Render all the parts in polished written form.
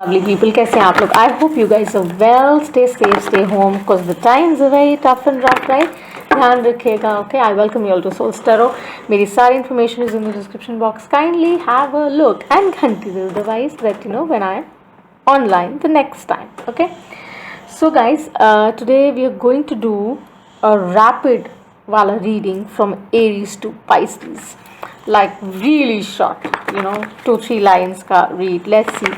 Lovely people, कैसे हैं आप लोग? I hope you guys are well. Stay safe, stay home, because the times are very tough and rough, right? ध्यान रखिएगा. Okay, I welcome you all to Souls Tarot. मेरी सारी information is in the description box. Kindly have a look and consider the device that you know when I am online the next time. Okay, so guys, today we are going to do a rapid wala reading from Aries to Pisces, like really short, 2-3 lines ka read. Let's see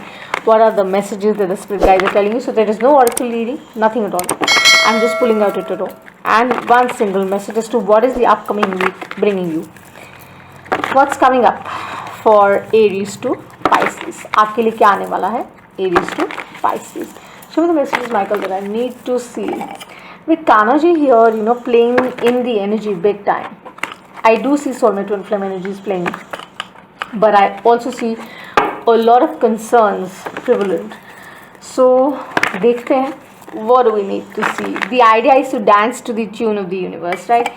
what are the messages that the spirit guides are telling you. So there is no oracle reading, nothing at all. I'm just pulling out a tarot and one single message as to what is the upcoming week bringing you. What's coming up for Aries to Pisces? आपके लिए क्या आने वाला है Aries to Pisces? Show me the messages, Michael, that I need to see. With Kanaji here, playing in the energy big time. I do see soulmate twin flame energies playing, but I also see a lot of concerns prevalent. So देखते हैं. What do we need to see? The idea is to dance to the tune of the universe, right?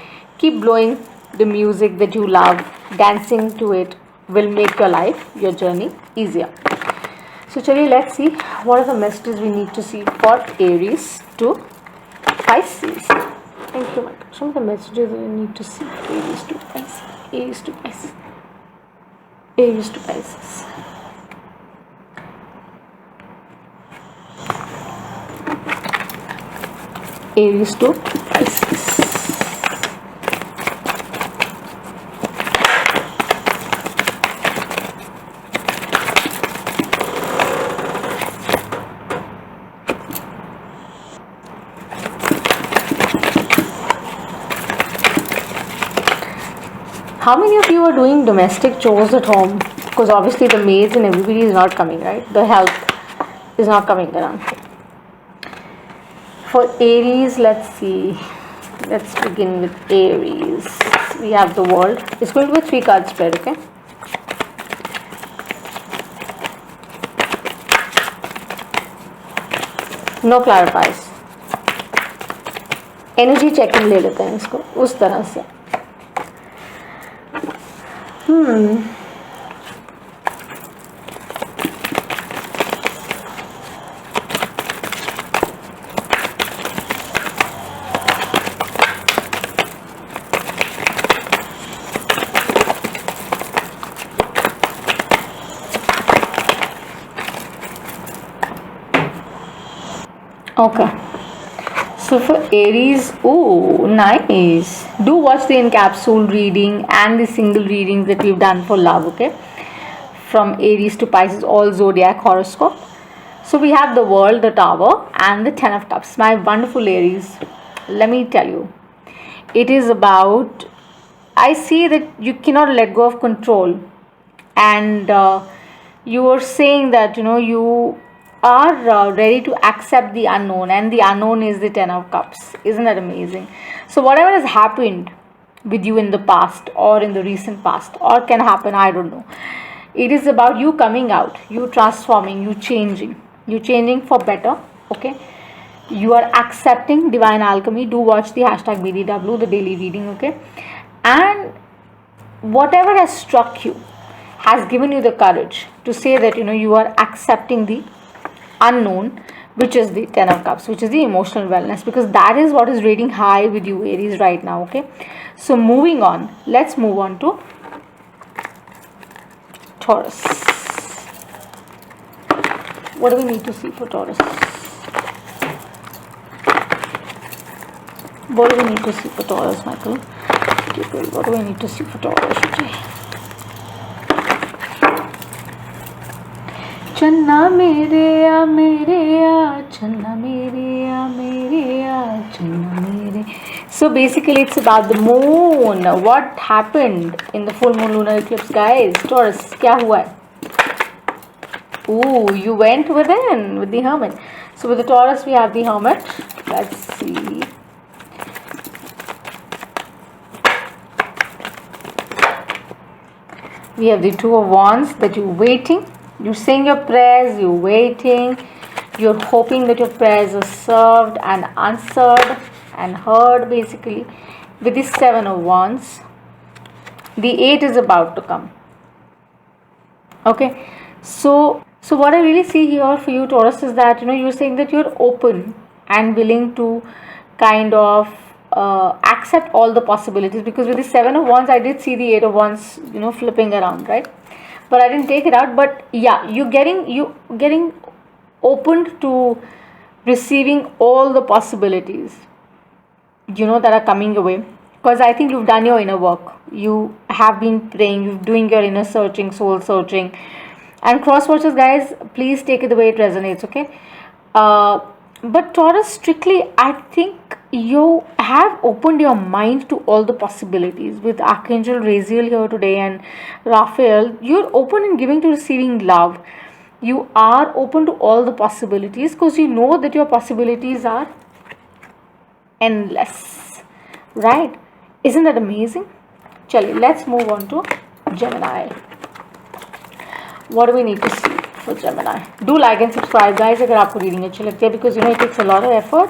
Keep blowing the music that you love. Dancing to it will make your life, your journey easier. So chaliye, let's see what are the messages we need to see for Aries to Pisces. Thank you, Michael. Some of the messages that we need to see for Aries to Pisces. Aries to Pisces. Aries to Pisces. Aries to Pisces. How many of you are doing domestic chores at home? Because obviously the maids and everybody is not coming, right? The help is not coming around. For Aries, let's see. Let's begin with Aries. We have the World. It's going to be a 3-card spread, okay? No clarifies. Energy check-in ले लेते हैं इसको उस तरह से. Okay, so for Aries, oh nice, do watch the encapsule reading and the single readings that we've done for love, okay, from Aries to Pisces, all zodiac horoscope. So we have the World, the Tower and the 10 of Cups. My wonderful Aries, let me tell you, it is about, I see that you cannot let go of control, and you are saying that you are ready to accept the unknown, and the unknown is the 10 of Cups. Isn't that amazing? So whatever has happened with you in the past or in the recent past or can happen, I don't know, it is about you coming out, you transforming, you changing for better. Okay, you are accepting divine alchemy. Do watch the hashtag BDW, the daily reading. Okay, and whatever has struck you has given you the courage to say that you are accepting the unknown, which is the 10 of Cups, which is the emotional wellness, because that is what is rating high with you, Aries, right now. Okay, so moving on, let's move on to Taurus. What do we need to see for Taurus? What do we need to see for Taurus, Michael? What do we need to see for Taurus today? चन्ना मेरे आ चन्ना मेरे आ चन्ना मेरे. So basically it's about the moon. What happened in the full moon lunar eclipse, guys? Taurus, क्या हुआ है? Ooh, you went within with the Hermit. So with the Taurus we have the Hermit. Let's see. We have the Two of Wands, that you're waiting. You're saying your prayers, you're waiting, you're hoping that your prayers are served and answered and heard, basically. With the 7 of Wands, the 8 is about to come. Okay, so So what I really see here for you, Taurus, is that you're saying that you're open and willing to kind of accept all the possibilities, because with the Seven of Wands I did see the Eight of Wands flipping around, right? But I didn't take it out. But yeah, you getting opened to receiving all the possibilities that are coming your way, because I think you've done your inner work. You have been praying, you're doing your inner searching, soul searching. And cross watchers, guys, please take it the way it resonates, okay? But Taurus, strictly, I think you have opened your mind to all the possibilities. With Archangel Raziel here today and Raphael, you're open in giving to receiving love. You are open to all the possibilities because you know that your possibilities are endless, right? Isn't that amazing? Chali, let's move on to Gemini. What do we need to see for Gemini? Do like and subscribe, guys, अगर आपको reading अच्छी लगती है, because it takes a lot of effort,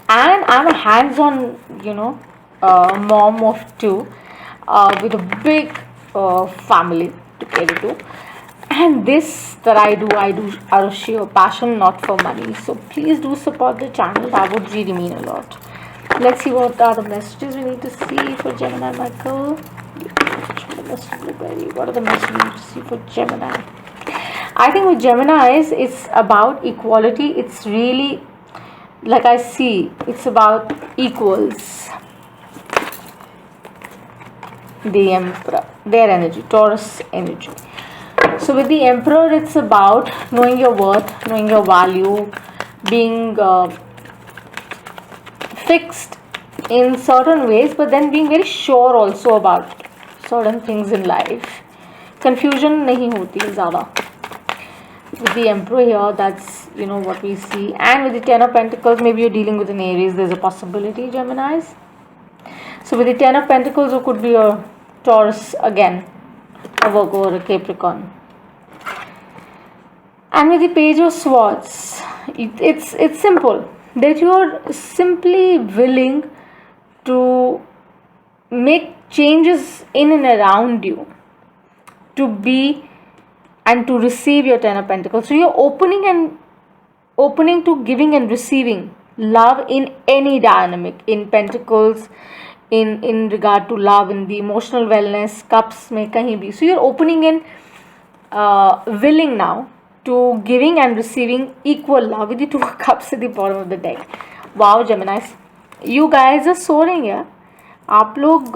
and I'm a hands-on mom of two, with a big family to cater to, and this that I do out of sheer passion, not for money. So please do support the channel. That would really mean a lot. Let's see what are the messages we need to see for Gemini, Michael. What are the messages we need to see for Gemini? I think with Geminis, it's about equality. It's really, like I see, it's about equals. The Emperor, their energy, Taurus energy. So with the Emperor, it's about knowing your worth, knowing your value, being fixed in certain ways, but then being very sure also about certain things in life. Confusion नहीं होती है ज़्यादा. With the Emperor here, that's what we see. And with the Ten of Pentacles, maybe you're dealing with an Aries. There's a possibility, Geminis. So with the Ten of Pentacles, it could be a Taurus again, a Virgo or a Capricorn. And with the Page of Swords, it's simple, that you're simply willing to make changes in and around you, to be and to receive your Ten of Pentacles. So you're opening to giving and receiving love in any dynamic, in Pentacles, in regard to love, in the emotional wellness, Cups mein kahin bhi. So you're opening and willing now to giving and receiving equal love, with the Two of Cups at the bottom of the deck. Wow, Geminis, you guys are soaring here. आप लोग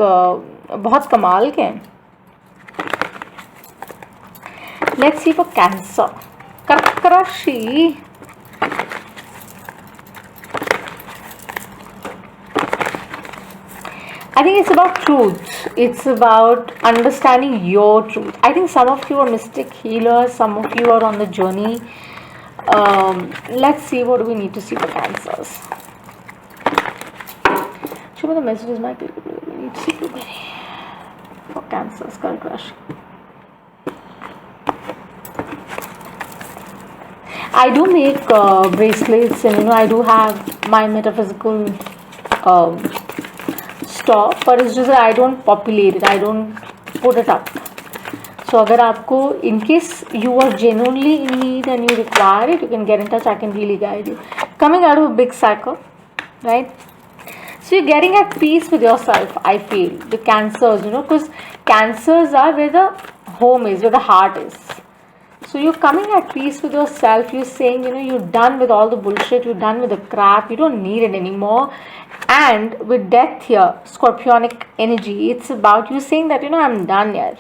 बहुत कमाल के हैं. Let's see for Cancer. Kark Rashi. I think it's about truth. It's about understanding your truth. I think some of you are mystic healers. Some of you are on the journey. Let's see what do we need to see for Cancers. Show me the messages, Michael. We need to see for Cancers. Kark Rashi. I do make bracelets, and I do have my metaphysical store, but it's just that I don't populate it, I don't put it up. So अगर आपको, in case you are genuinely in need and you require it, you can get in touch. I can really guide you. Coming out of a big cycle, right? So you're getting at peace with yourself, I feel. The Cancers, because Cancers are where the home is, where the heart is. So you're coming at peace with yourself. You're saying, you're done with all the bullshit. You're done with the crap. You don't need it anymore. And with Death here, Scorpionic energy, it's about you saying that, I'm done here.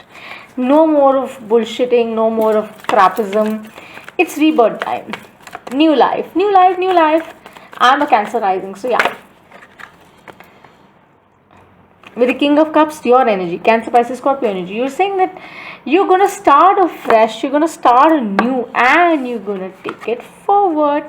No more of bullshitting. No more of crapism. It's rebirth time. New life. New life. New life. I'm a Cancer rising. So yeah. With the King of Cups, your energy, Cancer, Pisces, Scorpio energy, you're saying that you're going to start afresh, you're going to start anew, and you're going to take it forward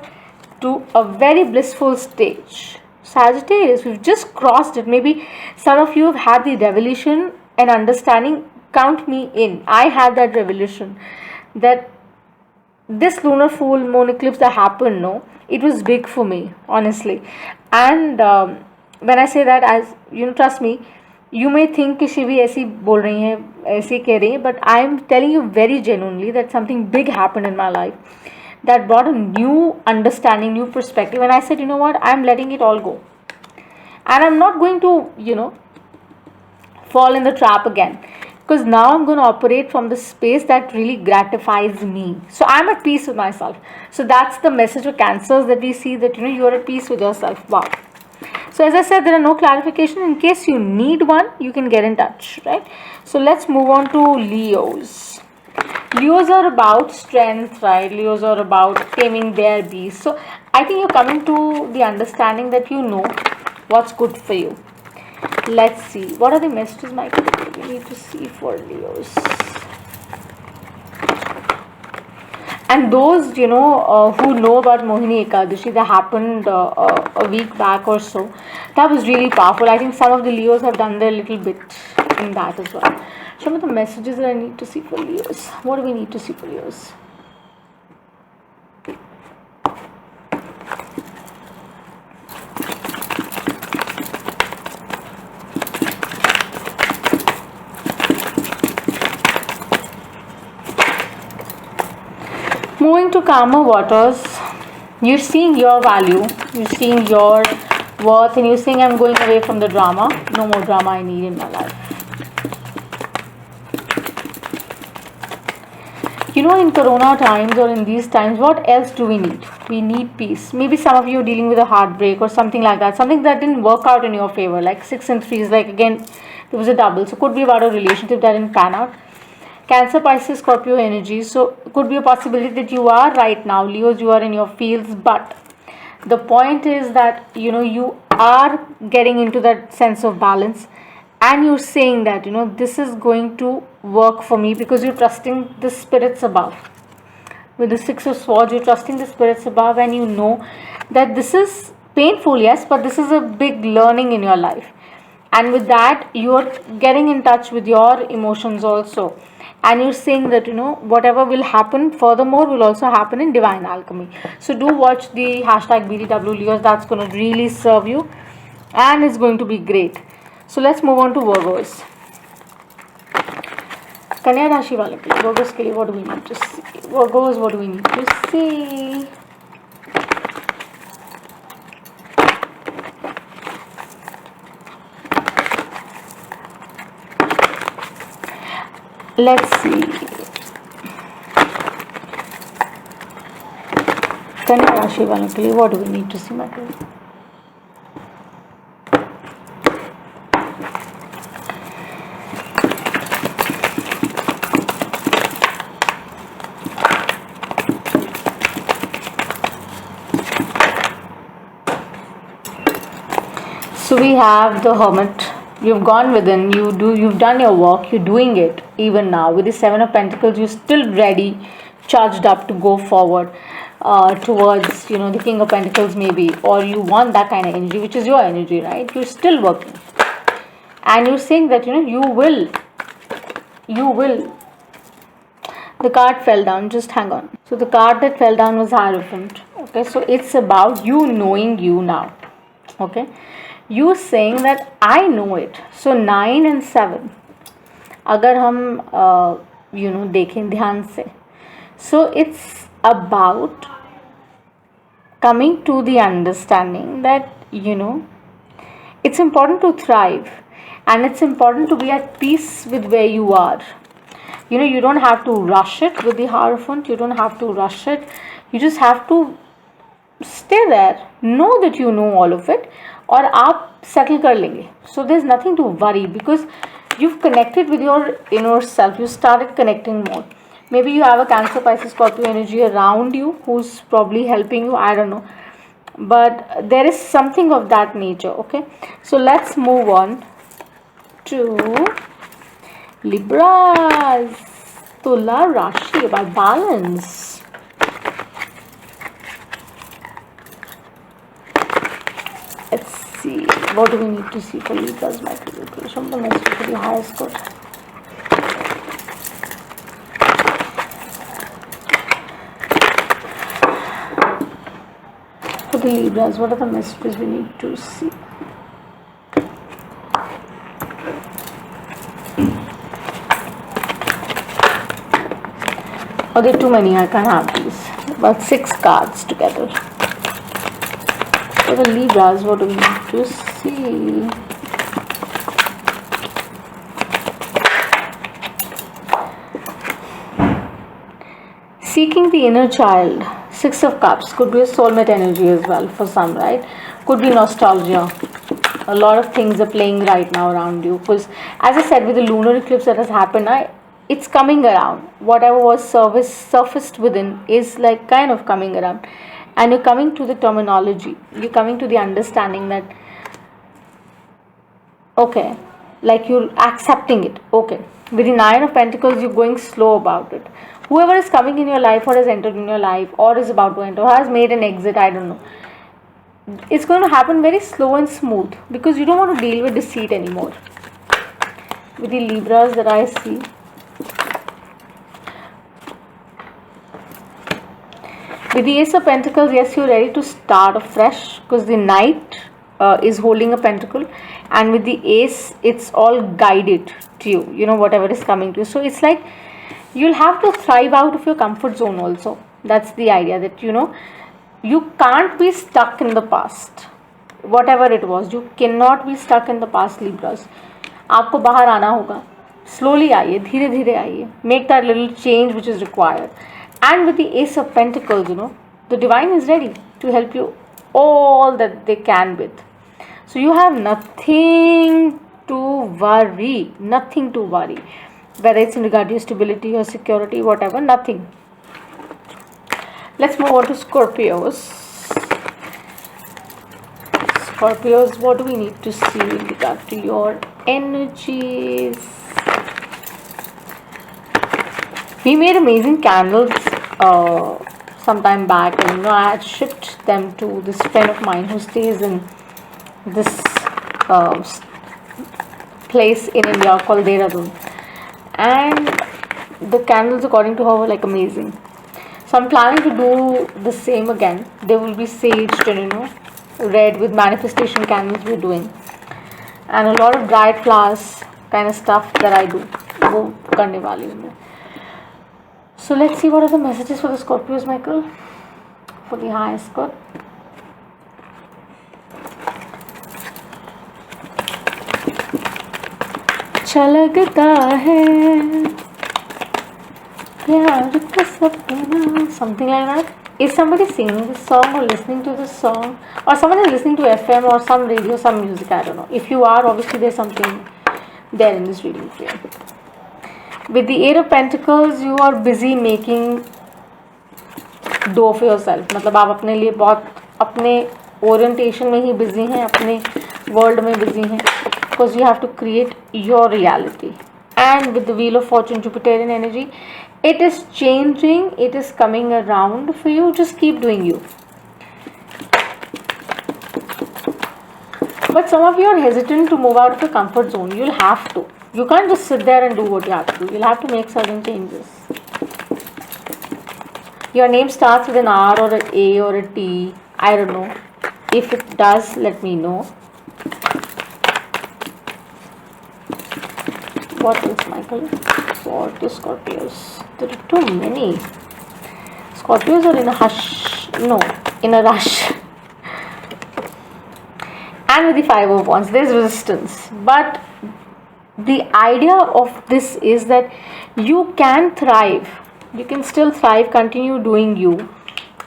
to a very blissful stage. Sagittarius, we've just crossed it. Maybe some of you have had the revelation and understanding. Count me in. I had that revelation that this lunar full moon eclipse that happened, it was big for me, honestly. And when I say that, as trust me, You may think कि शिवी ऐसी बोल रही है, ऐसी कह रही है, but I am telling you very genuinely that something big happened in my life that brought a new understanding, new perspective, and I said, you know what, I am letting it all go, and I'm not going to, fall in the trap again, because now I'm going to operate from the space that really gratifies me. So I'm at peace with myself. So that's the message of Cancers, that we see that you are at peace with yourself. Wow. So as I said, there are no clarification. In case you need one, you can get in touch, right? So let's move on to Leos. Leos are about strength, right? Leos are about taming their beast. So I think you're coming to the understanding that you know what's good for you. Let's see. What are the messages, Michael, that we need to see for Leos? And those, who know about Mohini Ekadashi, that happened a week back or so, that was really powerful. I think some of the Leos have done their little bit in that as well. Some of the messages that I need to see for Leos. What do we need to see for Leos? Moving to calmer waters, you're seeing your value, you're seeing your worth, and you're saying, I'm going away from the drama. No more drama I need in my life. In Corona times, or in these times, what else do we need? We need peace. Maybe some of you are dealing with a heartbreak or something like that, something that didn't work out in your favor, like 6 and 3 is like, again, there was a double. So could be about a relationship that didn't pan out. Cancer, Pisces, Scorpio energy. So could be a possibility that you are right now, Leos, you are in your fields, but the point is that you are getting into that sense of balance, and you're saying that this is going to work for me, because you're trusting the spirits above. With the 6 of Swords, you're trusting the spirits above, and you know that this is painful, yes, but this is a big learning in your life. And with that, you're getting in touch with your emotions also. And you're saying that whatever will happen furthermore will also happen in Divine Alchemy. So do watch the hashtag BDW Leos. That's going to really serve you, and it's going to be great. So let's move on to Virgos. Kanya Rashi wale ke liye, Virgos ke liye, what do we need to see? Virgos, what do we need to see? Let's see. Kanya Rashi wale ke liye, what do we need to see, Michael? So we have the Hermit. You've gone within, you've done your work, you're doing it even now. With the 7 of Pentacles, you're still ready, charged up to go forward towards, the King of Pentacles maybe, or you want that kind of energy, which is your energy, right? You're still working. And you're saying that, you will. The card fell down, just hang on. So the card that fell down was Hierophant. Okay, so it's about you knowing you now. Okay. You saying that I know it. So 9 and 7 अगर हम देखें ध्यान से, so it's about coming to the understanding that it's important to thrive, and it's important to be at peace with where you are. You don't have to rush it with the Hierophant. You don't have to rush it. You just have to stay there, know that you know all of it, और आप settle कर लेंगे. So there's nothing to worry, because you've connected with your inner self. You started connecting more. Maybe you have a Cancer, Pisces, Scorpio energy around you who's probably helping you, I don't know, but there is something of that nature. Okay, so let's move on to Libras. Tula Rashi, about balance. Let's see, what do we need to see for Libras, Michael? Show me the message for the highest good. For the Libras, what are the messages we need to see? Oh, there are too many, I can't have these. About 6 cards together. For the Libras, what do we need to see? Seeking the inner child. 6 of Cups. Could be a soulmate energy as well for some, right? Could be nostalgia. A lot of things are playing right now around you. Because, as I said, with the lunar eclipse that has happened, it's coming around. Whatever was surfaced within is like kind of coming around. And you're coming to the terminology. You're coming to the understanding that, okay, like you're accepting it. Okay. With the 9 of Pentacles, you're going slow about it. Whoever is coming in your life or has entered in your life or is about to enter or has made an exit, I don't know. It's going to happen very slow and smooth because you don't want to deal with deceit anymore. With the Libras that I see. With the Ace of Pentacles, yes, you're ready to start afresh because the Knight is holding a pentacle, and with the Ace, it's all guided to you, you know, whatever is coming to you. So it's like you'll have to thrive out of your comfort zone also. That's the idea, that you know, you can't be stuck in the past. Whatever it was, you cannot be stuck in the past, Libras. आपको बाहर आना होगा. Slowly आइए, धीरे धीरे आइए. Make that little change which is required. And with the Ace of Pentacles, you know, the Divine is ready to help you all that they can with. So you have nothing to worry. Nothing to worry. Whether it's in regard to your stability or security, whatever, nothing. Let's move on to Scorpios. Scorpios, what do we need to see in regard to your energies? We made amazing candles some time back, and you know, I had shipped them to this friend of mine who stays in this place in India called Dehradun, and the candles, according to her, were like amazing. So I'm planning to do the same again. They will be saged and, you know, red with manifestation candles we're doing, and a lot of dried flowers kind of stuff that I do. वो करने वाली हूँ मैं. So let's see what are the messages for the Scorpios, Michael, for the highest good. अच्छा लगता है प्यार का सपना, something like that. Is somebody singing this song or listening to this song, or someone is listening to FM or some radio, some music? I don't know. If you are, obviously there's something there in this reading for you. With the 8 of Pentacles, you are busy making dough for yourself. मतलब आप अपने लिए बहुत अपने orientation में ही busy हैं, अपने world में busy हैं, because you have to create your reality. And with the Wheel of Fortune, Jupiterian energy, it is changing, it is coming around for you. Just keep doing you. But some of you are hesitant to move out of your comfort zone. You'll have to. You can't just sit there and do what you have to do. You'll have to make certain changes. Your name starts with an R or an A or a T. I don't know. If it does, let me know. What else, Michael? For the Scorpios. There are too many. Scorpios are in a hush. No, in a rush. And with the 5 of Wands, there's resistance. But the idea of this is that you can thrive. You can still thrive, continue doing you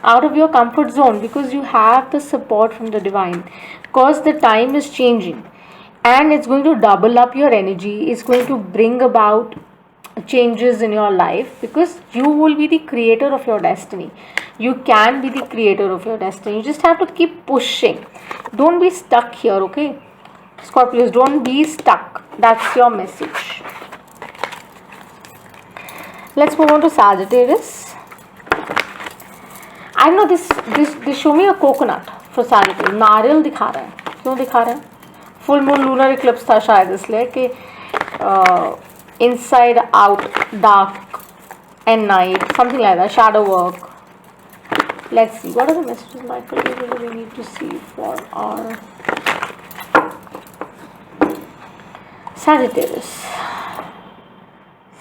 out of your comfort zone, because you have the support from the Divine. Because the time is changing, and it's going to double up your energy. It's going to bring about changes in your life, because you will be the creator of your destiny. You can be the creator of your destiny. You just have to keep pushing. Don't be stuck here, okay? Scorpios, don't be stuck. That's your message. Let's move on to Sagittarius. I know this show me a coconut for Sagittarius. नारियल दिखा रहा है. क्यों दिखा रहा है? Full moon lunar eclipse था शायद, इसलिए कि inside out, dark and night, something like that, shadow work. Let's see, what are the messages, Michael, we need to see for our Sagittarius.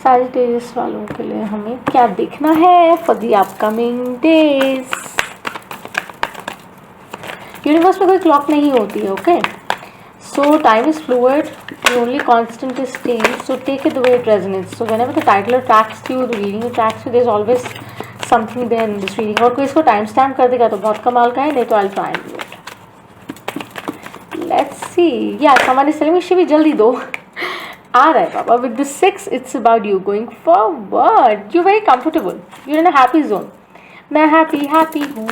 Sagittarius वालों के लिए हमें क्या देखना है for the upcoming days? Universe में कोई क्लॉक नहीं होती है, okay? So time is fluid, the only constant is change, so take it the way it resonates. So whenever the title attracts you, the reading attracts you, there's always something there in this reading. और कोई इसको time stamp कर देगा तो बहुत कमाल का है, नहीं तो I'll try and do it. Let's see. Yeah, someone is telling me Shivi जल्दी दो. आ रहा है बाबा. With the 6, it's about you going forward. You're very comfortable. You're in a happy zone. मैं happy हूँ.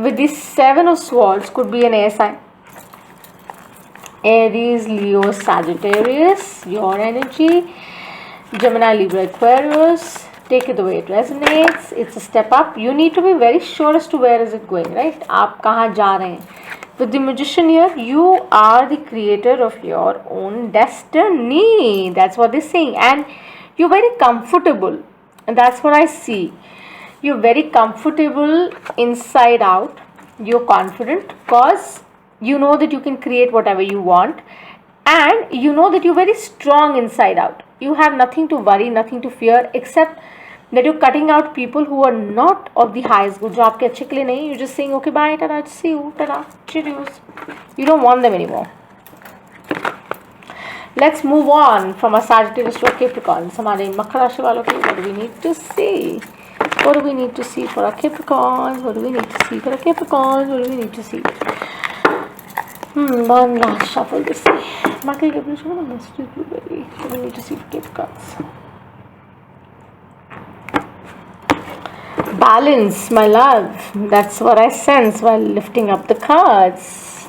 With this 7 of Swords, could be an air sign. Aries, Leo, Sagittarius, your energy. Gemini, Libra, Aquarius. Take it the way it resonates. It's a step up. You need to be very sure as to where is it going, right? आप कहाँ जा रहे हैं? With the Magician here, you are the creator of your own destiny. That's what they're saying. And you're very comfortable. And that's what I see. You're very comfortable inside out. You're confident because you know that you can create whatever you want. And you know that you're very strong inside out. You have nothing to worry, nothing to fear, except that you're cutting out people who are not of the highest good. जो आपके अच्छे के लिए नहीं, you're just saying, okay, bye, tada, see you, tada, cheers. You don't want them anymore. Let's move on from a Sagittarius to a Capricorn. हमारे मकर राशि वालों के लिए what do we need to see? What do we need to see for a Capricorn? What do we need to see for a Capricorn? What do we need to see? One last shuffle this way. Michael Gabriel, Mystery Blueberry. What do we need to see for Capricorns? Balance, my love. That's what I sense while lifting up the cards.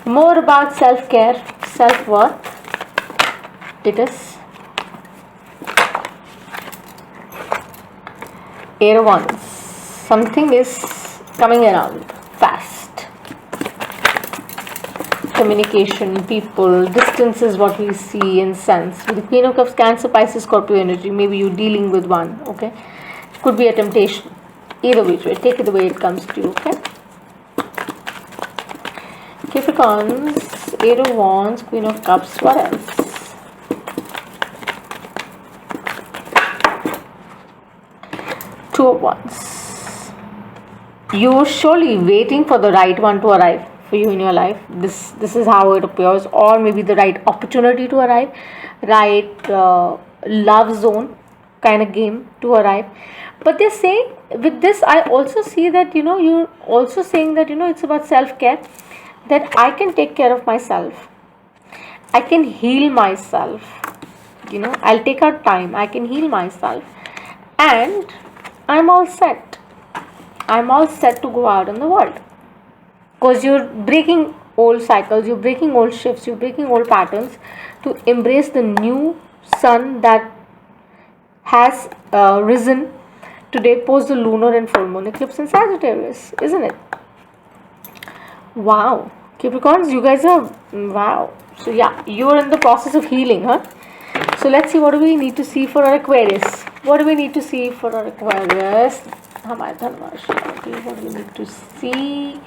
More about self-care, self-worth. It is. Air Wands. Something is coming around fast. Communication, people, distance is what we see and sense. With the Queen of Cups, Cancer, Pisces, Scorpio energy, maybe you're dealing with one, okay? Could be a temptation. Either which way, take it the way it comes to you, okay? Capricorns, Eight of Wands, Queen of Cups, what else? Two of Wands. You're surely waiting for the right one to arrive for you in your life. This is how it appears, or maybe the right opportunity to arrive, right love zone kind of game to arrive. But they're saying with this, I also see that you're also saying that it's about self-care, that I can take care of myself, I can heal myself, I'll take out time, I can heal myself, and I'm all set to go out in the world. Because you're breaking old cycles, you're breaking old shifts, you're breaking old patterns to embrace the new sun that has risen today post the lunar and full moon eclipse in Sagittarius, isn't it? Wow. Capricorns, you guys are, wow. So yeah, you're in the process of healing, huh? So let's see, what do we need to see for our Aquarius? What do we need to see for our Aquarius? What do we need to see?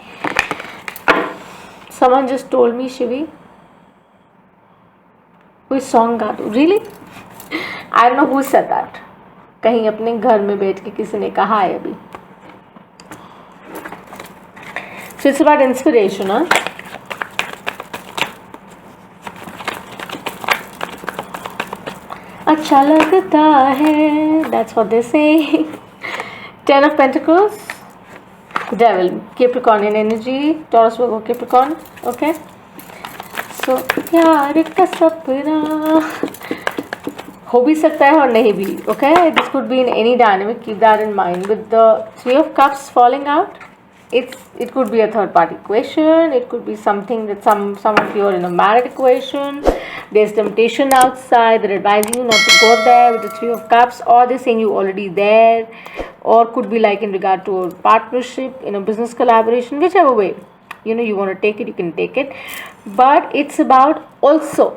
Someone just told me, Shivi, कोई song गा दो. Really? I don't know who said that. कहीं अपने घर में बैठ के किसी ने कहा है अभी. So it's about inspiration, huh? अच्छा लगता है. That's what they say. Ten of Pentacles. Devil, Capricornian energy, Taurus, Virgo, Capricorn, okay? So, प्यार का सपना हो भी सकता है और नहीं भी, okay? This could be in any dynamic, keep that in mind. With the Three of Cups falling out, it could be a third-party equation, it could be something that some of you are in a married equation, there's temptation outside, they're advising you not to go there with the Three of Cups, or they're saying you're already there, or could be like in regard to a partnership, in a business collaboration, whichever way you want to take it, you can take it. But it's about also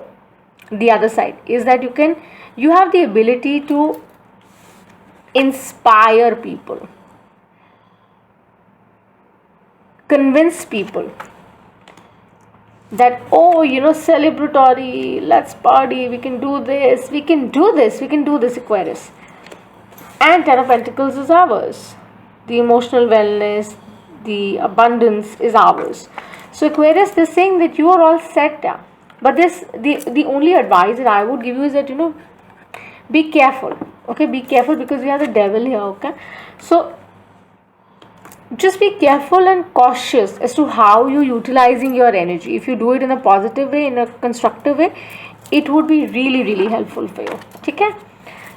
the other side is that you have the ability to inspire people, convince people, that, oh, celebratory, let's party, we can do this, we can do this, we can do this, Aquarius. And Ten of Pentacles is ours. The emotional wellness, the abundance is ours. So Aquarius, they're saying that you are all set down. But the only advice that I would give you is that, be careful. Okay, be careful, because we have the devil here. Okay, so just be careful and cautious as to how you're utilizing your energy. If you do it in a positive way, in a constructive way, it would be really, really helpful for you. Okay,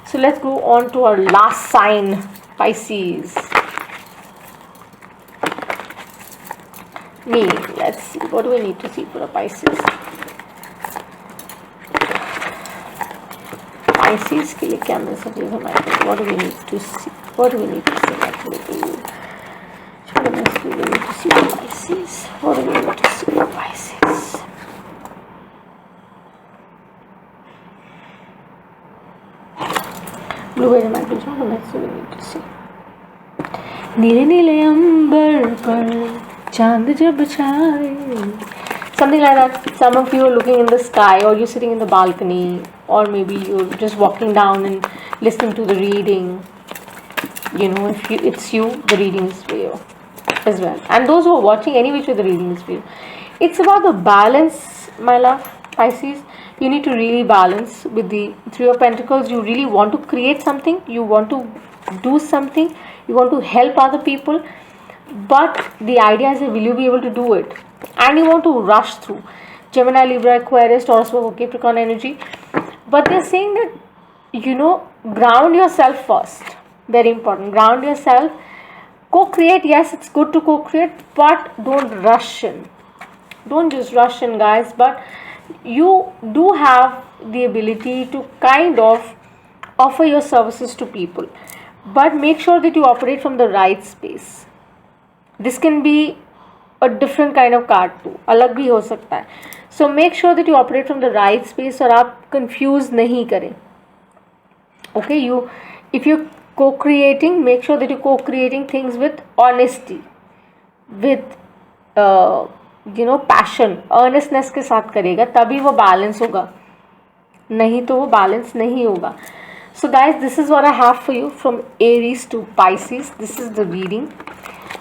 so let's go on to our last sign, Pisces. Let's see, what do we need to see for a Pisces? Pisces के लिए क्या messages हमारे? What do we need to see? What do we need to see actually for you? What do we need to see for Pisces? What do we need to see for Pisces? Blueberry Michael, what do we need to see? नीले नीले अंबर पर चांद जब छाए. Something like that. Some of you are looking in the sky, or you're sitting in the balcony, or maybe you're just walking down and listening to the reading. If it's you, the reading is for you as well. And those who are watching, anyway, the reading is for you. It's about the balance, my love, Pisces. You need to really balance with the Three of Pentacles. You really want to create something. You want to do something. You want to help other people. But the idea is, will you be able to do it? And you want to rush through. Gemini, Libra, Aquarius, Taurus, Virgo, Capricorn energy. But they're saying that, ground yourself first. Very important. Ground yourself. Co-create. Yes, it's good to co-create, but don't rush in. Don't just rush in, guys. But you do have the ability to kind of offer your services to people. But make sure that you operate from the right space. This can be a different kind of card too. अलग भी हो सकता है. So make sure that you operate from the right space और आप confuse नहीं करें. Okay, if you're co-creating, make sure that you're co-creating things with honesty, with passion, earnestness के साथ करेगा, तभी वो balance होगा. नहीं तो वो balance नहीं होगा. So guys, this is what I have for you from Aries to Pisces. This is the reading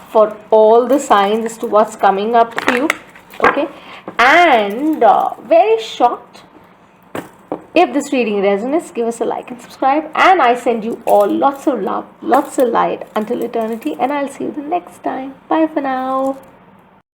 for all the signs as to what's coming up for you. Okay, and very short. If this reading resonates, give us a like and subscribe. And I send you all lots of love, lots of light until eternity. And I'll see you the next time. Bye for now.